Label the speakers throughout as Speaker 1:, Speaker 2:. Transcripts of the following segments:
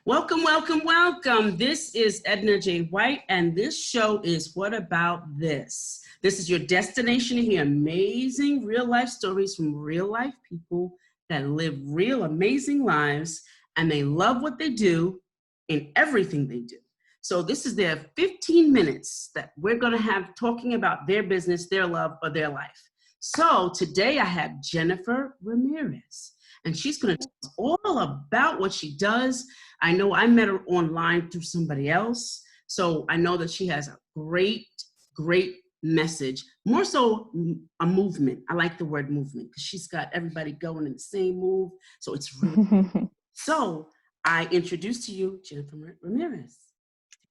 Speaker 1: Welcome, welcome, welcome. This is Edna J. White, and this show is What About This? This is your destination to hear amazing real life stories from real life people that live real amazing lives, and they love what they do in everything they do. So this is their 15 minutes that we're going to have talking about their business, their love, or their life. So today I have Jennifer Ramirez, and she's going to tell us all about what she does. I know I met her online through somebody else. So I know that she has a great, great message, more so a movement. I like the word movement because she's got everybody going in the same move. So it's really, so I introduce to you Jennifer Ramirez.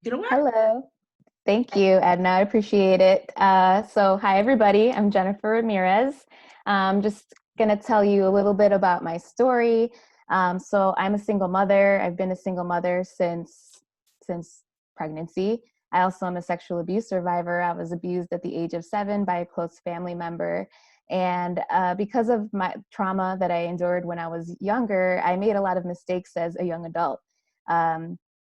Speaker 1: Get away.
Speaker 2: Hello. Thank you, Edna. I appreciate it. Hi, everybody. I'm Jennifer Ramirez. I'm just going to tell you a little bit about my story. So I'm a single mother. I've been a single mother since pregnancy. I also am a sexual abuse survivor. I was abused at the age of 7 by a close family member. And because of my trauma that I endured when I was younger, I made a lot of mistakes as a young adult.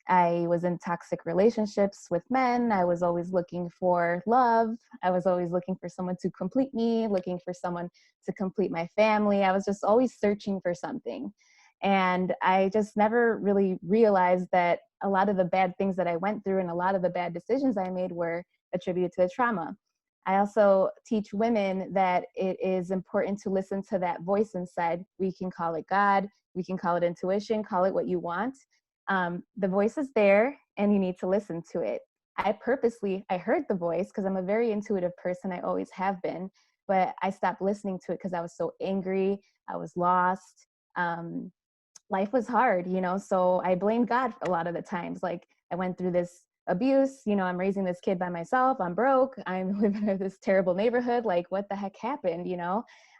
Speaker 2: I was in toxic relationships with men. I was always looking for love. I was always looking for someone to complete me, looking for someone to complete my family. I was just always searching for something. And I just never really realized that a lot of the bad things that I went through and a lot of the bad decisions I made were attributed to the trauma. I also teach women that it is important to listen to that voice inside. We can call it God, we can call it intuition, call it what you want. The voice is there and you need to listen to it. I heard the voice because I'm a very intuitive person. I always have been, but I stopped listening to it because I was so angry. I was lost. Life was hard, so I blamed God a lot of the times. Like I went through this abuse, I'm raising this kid by myself. I'm broke. I'm living in this terrible neighborhood. Like what the heck happened,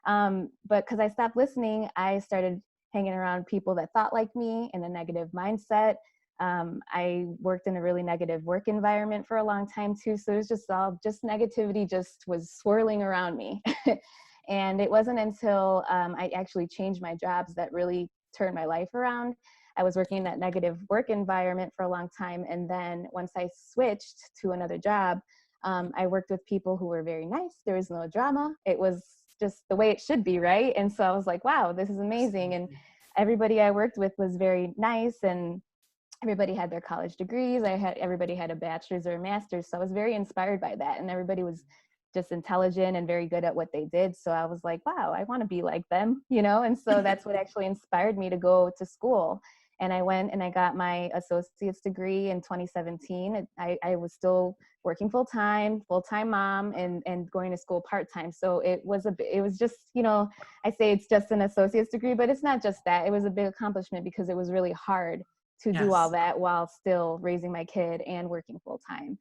Speaker 2: but because I stopped listening, I started hanging around people that thought like me in a negative mindset. I worked in a really negative work environment for a long time too. So it was just negativity just was swirling around me. And it wasn't until I actually changed my jobs that really turned my life around. I was working in that negative work environment for a long time. And then once I switched to another job, I worked with people who were very nice. There was no drama. It was just the way it should be, right? And so I was like, wow, this is amazing. And everybody I worked with was very nice, and everybody had their college degrees. Everybody had a bachelor's or a master's. So I was very inspired by that. And everybody was just intelligent and very good at what they did. So I was like, wow, I want to be like them, And so that's what actually inspired me to go to school. And I went and I got my associate's degree in 2017. I was still working full-time mom, and going to school part-time. So it was just, I say it's just an associate's degree, but it's not just that. It was a big accomplishment because it was really hard to do all that while still raising my kid and working full-time.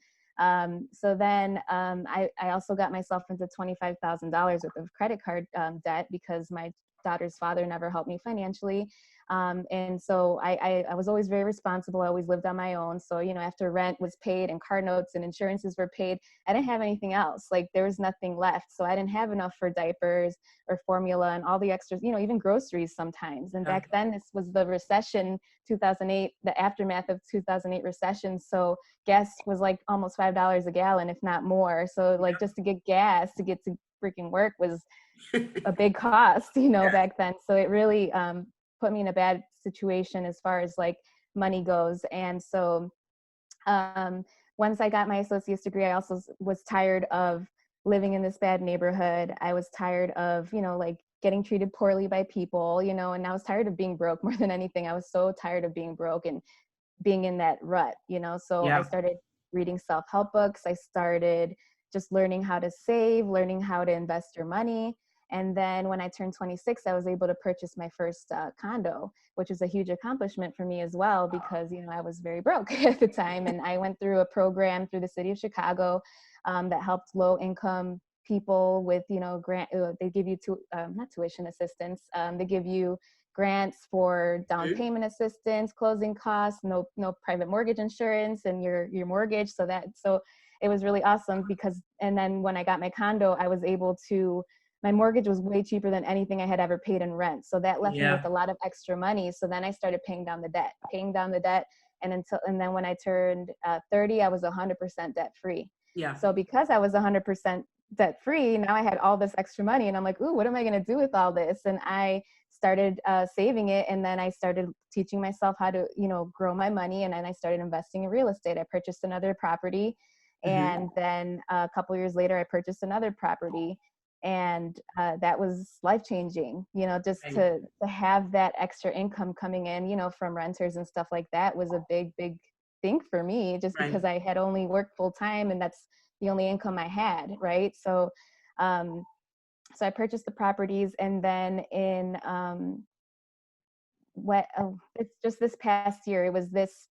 Speaker 2: So then I also got myself into $25,000 worth of credit card debt because my daughter's father never helped me financially. And so I was always very responsible. I always lived on my own. So, after rent was paid and car notes and insurances were paid, I didn't have anything else. Like there was nothing left. So I didn't have enough for diapers or formula and all the extras, even groceries sometimes. And back then this was the recession, 2008, the aftermath of 2008 recession. So gas was like almost $5 a gallon, if not more. So like just to get gas to get to freaking work was a big cost, back then. So it really, put me in a bad situation as far as like money goes. And so once I got my associate's degree, I also was tired of living in this bad neighborhood. I was tired of, like getting treated poorly by people, and I was tired of being broke more than anything. I was so tired of being broke and being in that rut, so I started reading self-help books. I started just learning how to save, learning how to invest your money. And then when I turned 26, I was able to purchase my first condo, which was a huge accomplishment for me as well, because, I was very broke at the time. And I went through a program through the city of Chicago that helped low income people with, grant. They give you not tuition assistance. They give you grants for down payment assistance, closing costs, no private mortgage insurance, and your mortgage. So it was really awesome because, and then when I got my condo, I was able to my mortgage was way cheaper than anything I had ever paid in rent. So that left me with
Speaker 1: Yeah.
Speaker 2: a lot of extra money. So then I started paying down the debt. And then when I turned 30, I was 100% debt free.
Speaker 1: Yeah.
Speaker 2: So because I was 100% debt free, now I had all this extra money, and I'm like, ooh, what am I going to do with all this? And I started saving it. And then I started teaching myself how to, grow my money. And then I started investing in real estate. I purchased another property. And then a couple years later, I purchased another property. And that was life-changing, just
Speaker 1: Right.
Speaker 2: to have that extra income coming in, from renters and stuff like that was a big, big thing for me, just
Speaker 1: Right.
Speaker 2: because I had only worked full time and that's the only income I had, right? So I purchased the properties, and then in it's just this past year, it was this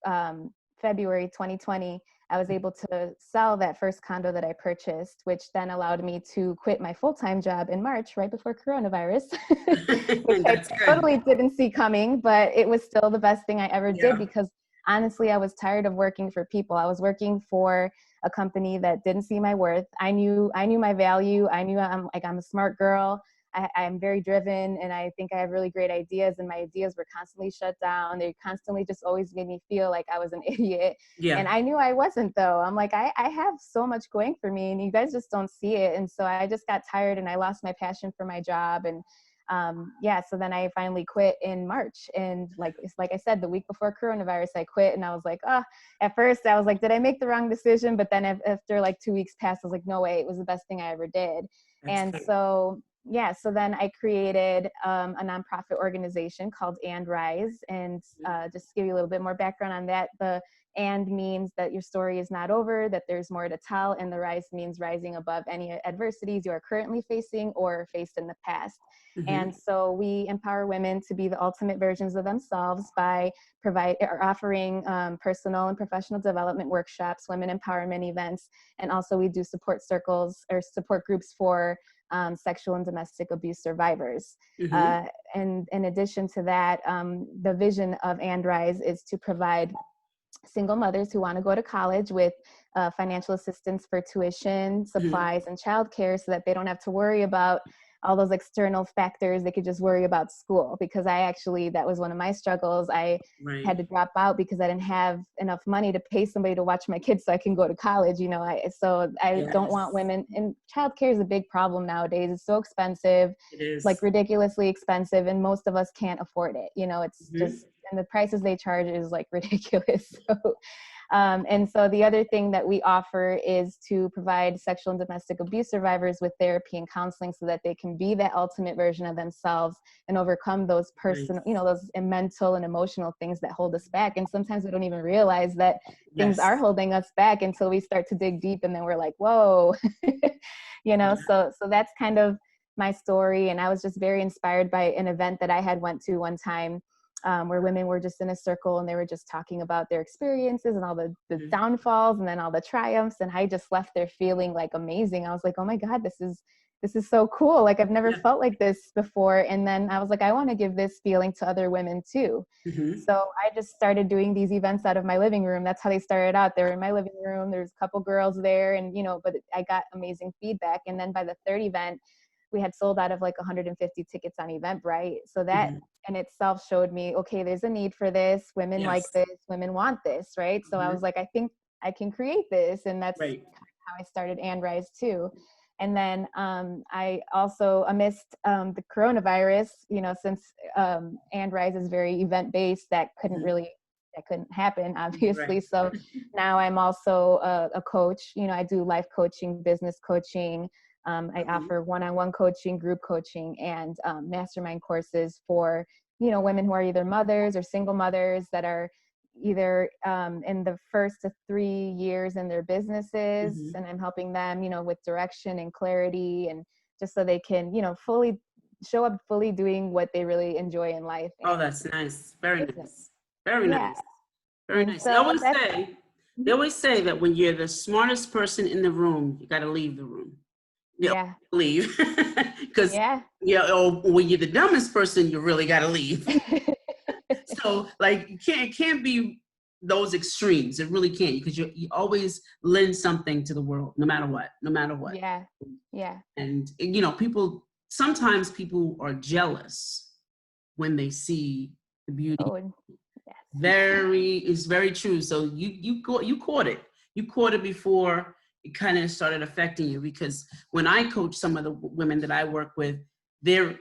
Speaker 2: February 2020, I was able to sell that first condo that I purchased, which then allowed me to quit my full-time job in March, right before coronavirus, which I totally didn't see coming, but it was still the best thing I ever did, because honestly, I was tired of working for people. I was working for a company that didn't see my worth. I knew my value. I knew I'm a smart girl. I'm very driven, and I think I have really great ideas, and my ideas were constantly shut down. They constantly just always made me feel like I was an idiot.
Speaker 1: Yeah.
Speaker 2: And I knew I wasn't, though. I'm like, I have so much going for me, and you guys just don't see it. And so I just got tired, and I lost my passion for my job. And so then I finally quit in March. And like I said, the week before coronavirus, I quit, and I was like, at first I was like, did I make the wrong decision? But then after like 2 weeks passed, I was like, no way, it was the best thing I ever did. So then I created a nonprofit organization called Andrise. And just to give you a little bit more background on that, the and means that your story is not over, that there's more to tell, and the rise means rising above any adversities you are currently facing or faced in the past. And so we empower women to be the ultimate versions of themselves by offering personal and professional development workshops, women empowerment events, and also we do support circles or support groups for sexual and domestic abuse survivors. And in addition to that, the vision of Andrise is to provide single mothers who want to go to college with financial assistance for tuition, supplies, and childcare, so that they don't have to worry about all those external factors. They could just worry about school, because that was one of my struggles. I had to drop out because I didn't have enough money to pay somebody to watch my kids so I can go to college. I don't want women, and childcare is a big problem nowadays. It's so expensive.
Speaker 1: It is.
Speaker 2: Like ridiculously expensive, and most of us can't afford it. It's just, and the prices they charge is like ridiculous. And so the other thing that we offer is to provide sexual and domestic abuse survivors with therapy and counseling, so that they can be that ultimate version of themselves and overcome those personal, those mental and emotional things that hold us back. And sometimes we don't even realize that things are holding us back until we start to dig deep, and then we're like, whoa, so that's kind of my story. And I was just very inspired by an event that I had went to one time, where women were just in a circle, and they were just talking about their experiences and all the downfalls and then all the triumphs. And I just left there feeling like amazing. I was like, oh my God, this is so cool. Like, I've never felt like this before. And then I was like, I want to give this feeling to other women too. So I just started doing these events out of my living room. That's how they started out. They were in my living room. There's a couple girls there, and, but I got amazing feedback. And then by the third event, we had sold out of like 150 tickets on Eventbrite. So that in itself showed me, okay, there's a need for this. Women like this. Women want this, right? So I was like, I think I can create this. And that's how I started Andrise too. And then I also, amidst the coronavirus, since Andrise is very event-based, that couldn't happen, obviously. So now I'm also a coach. I do life coaching, business coaching. I offer one-on-one coaching, group coaching, and mastermind courses for, women who are either mothers or single mothers that are either in the first to 3 years in their businesses. And I'm helping them, with direction and clarity, and just so they can, fully show up, fully doing what they really enjoy in life.
Speaker 1: Oh, that's nice. Very nice. Very nice. Very nice.
Speaker 2: So
Speaker 1: they always say that when you're the smartest person in the room, you got to leave the room. Leave. Because or when you're the dumbest person, you really got to leave. So like, it can't be those extremes. It really can't, because you always lend something to the world, no matter what.
Speaker 2: Yeah.
Speaker 1: And people sometimes people are jealous when they see the beauty.
Speaker 2: Oh, yes.
Speaker 1: It's very true. So you caught it. You caught it before it kind of started affecting you, because when I coach some of the women that I work with, they're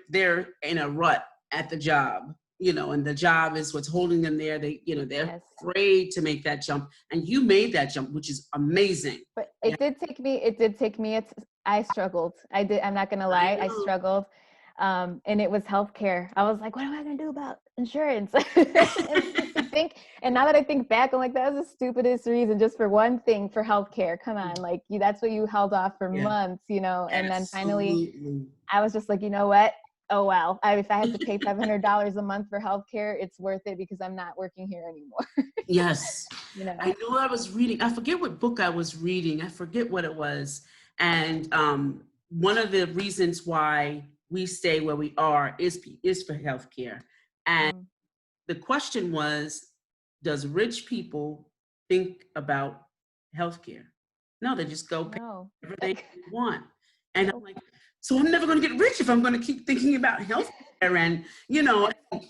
Speaker 1: in a rut at the job, and the job is what's holding them there. They're
Speaker 2: Yes.
Speaker 1: afraid to make that jump, and you made that jump, which is amazing.
Speaker 2: But it did take me, I struggled. I'm not gonna lie, I struggled. And it was healthcare. I was like, what am I gonna do about insurance? And now that I think back, I'm like, that was the stupidest reason, just for one thing, for healthcare. Come on, like that's what you held off for months, and then finally I was just like, you know what? Oh, well, if I have to pay $500 a month for healthcare, it's worth it, because I'm not working here anymore.
Speaker 1: Yes.
Speaker 2: I
Speaker 1: know I was reading, I forget what book I was reading. I forget what it was. And one of the reasons why we stay where we are is for healthcare. And the question was, does rich people think about healthcare? No, they just go pay whatever they want. And I'm like, so I'm never going to get rich if I'm going to keep thinking about healthcare. And,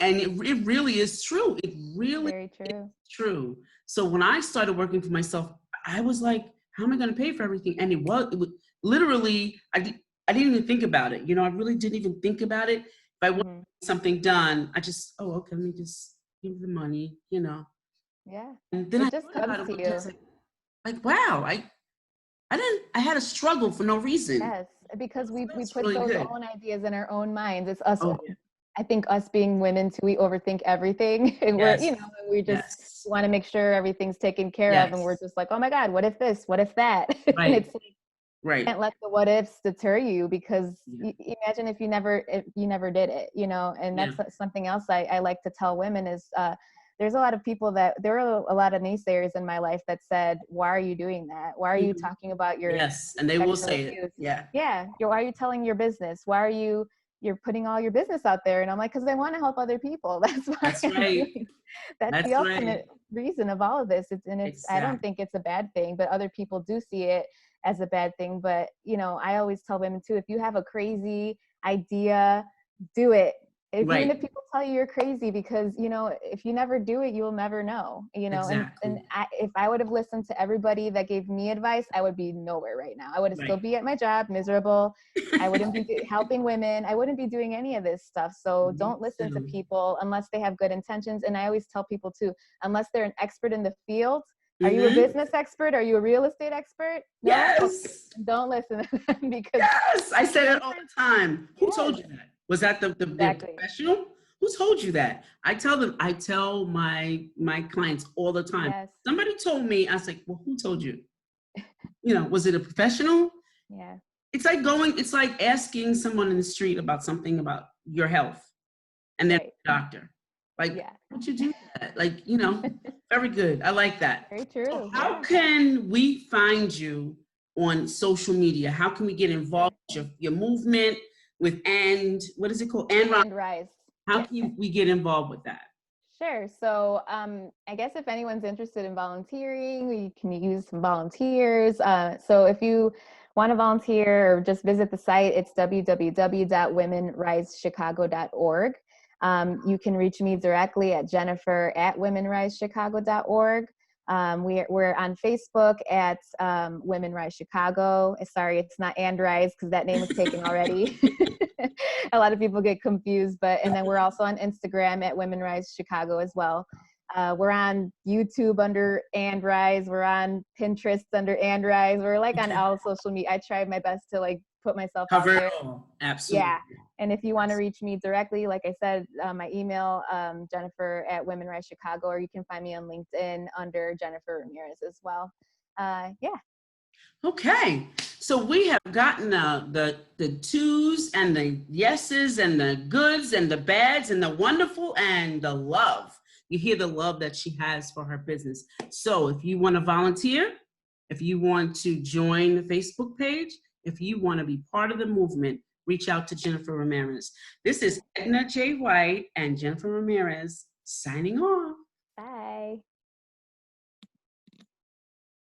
Speaker 1: and it really is true. It really
Speaker 2: Very true.
Speaker 1: is true. So when I started working for myself, I was like, how am I going to pay for everything? And it was literally, I didn't even think about it. I really didn't even think about it. If I wanted something done, I just, okay, let me just give the money,
Speaker 2: Yeah.
Speaker 1: And then
Speaker 2: It
Speaker 1: I
Speaker 2: just
Speaker 1: thought about
Speaker 2: comes
Speaker 1: it,
Speaker 2: to you.
Speaker 1: like, wow, I had a struggle for no reason.
Speaker 2: Yes, because we put
Speaker 1: really
Speaker 2: those
Speaker 1: good.
Speaker 2: own ideas in our own minds. It's us.
Speaker 1: Oh, yeah.
Speaker 2: I think us being women too, we overthink everything. And we're,
Speaker 1: Yes.
Speaker 2: we just
Speaker 1: Yes.
Speaker 2: want to make sure everything's taken care of. And we're just like, oh my God, what if this? What if that?
Speaker 1: Right.
Speaker 2: And it's like,
Speaker 1: right.
Speaker 2: Can't let the what ifs deter you, because imagine if you never did it, and that's something else I like to tell women is, there's a lot of people there were a lot of naysayers in my life that said, why are you doing that? Why are you talking about your
Speaker 1: and they will say it.
Speaker 2: Why are you telling your business? Why are you're putting all your business out there? And I'm like, because I want to help other people. That's why
Speaker 1: That's
Speaker 2: I'm
Speaker 1: right.
Speaker 2: doing. That's the ultimate reason of all of this. I don't think it's a bad thing, but other people do see it as a bad thing. But I always tell women too, if you have a crazy idea, do it. Even if people tell you you're crazy, because if you never do it, you'll never know. If I would have listened to everybody that gave me advice, I would be nowhere right now. I would still be at my job, miserable. I wouldn't be helping women. I wouldn't be doing any of this stuff. So don't listen to people unless they have good intentions. And I always tell people too, unless they're an expert in the field. Are you a business expert? Are you a real estate expert? No?
Speaker 1: Yes.
Speaker 2: Don't listen to them, because
Speaker 1: I say it all the time. Who told you that? Was that the professional? Who told you that? I tell my clients all the time.
Speaker 2: Yes.
Speaker 1: Somebody told me. I was like, well, who told you? Was it a professional?
Speaker 2: Yeah.
Speaker 1: It's like asking someone in the street about something about your health, and they're a doctor. Like, why'd you do that? Like, very good. I like that.
Speaker 2: Very true.
Speaker 1: So how can we find you on social media? How can we get involved with your movement, with what is it called?
Speaker 2: Andrise.
Speaker 1: How can we get involved with that?
Speaker 2: Sure. So I guess if anyone's interested in volunteering, we can use some volunteers. So if you want to volunteer or just visit the site, it's www.womenrisechicago.org. You can reach me directly at jennifer@womenrisechicago.org. We're on Facebook at Women Rise Chicago. Sorry, it's not Andrise, because that name was taken already. A lot of people get confused, and then we're also on Instagram at Women Rise Chicago as well. We're on YouTube under Andrise. We're on Pinterest under Andrise. We're like on all social media. I try my best to put myself out there.
Speaker 1: Absolutely.
Speaker 2: Yeah. And if you want to reach me directly, like I said, my email, Jennifer@WomenRiseChicago, or you can find me on LinkedIn under Jennifer Ramirez as well.
Speaker 1: Okay. So we have gotten the twos and the yeses and the goods and the bads and the wonderful and the love. You hear the love that she has for her business. So if you want to volunteer, if you want to join the Facebook page, if you want to be part of the movement, reach out to Jennifer Ramirez. This is Edna J. White and Jennifer Ramirez signing off.
Speaker 2: Bye.